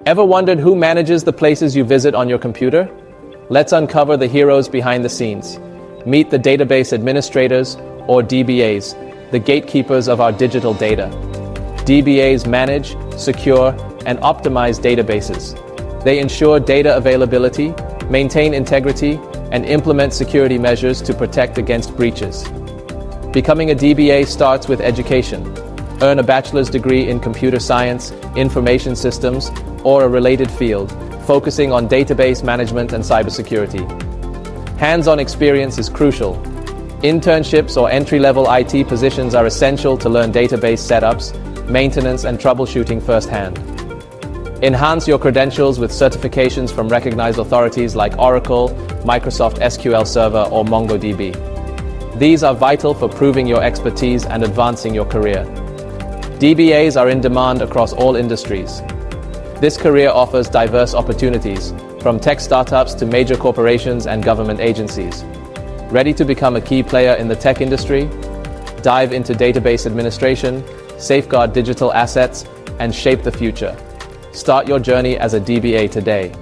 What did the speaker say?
Ever wondered who manages the places you visit on your computer? Let's uncover the heroes behind the scenes. Meet the database administrators, or DBAs, the gatekeepers of our digital data. DBAs manage, secure, and optimize databases. They ensure data availability, maintain integrity, and implement security measures to protect against breaches. Becoming a DBA starts with education. Earn a bachelor's degree in computer science, information systems, or a related field, focusing on database management and cybersecurity. Hands-on experience is crucial. Internships or entry-level IT positions are essential to learn database setups, maintenance, and troubleshooting firsthand. Enhance your credentials with certifications from recognized authorities like Oracle, Microsoft SQL Server, or MongoDB. These are vital for proving your expertise and advancing your career. DBAs are in demand across all industries. This career offers diverse opportunities, from tech startups to major corporations and government agencies. Ready to become a key player in the tech industry? Dive into database administration, safeguard digital assets, and shape the future. Start your journey as a DBA today.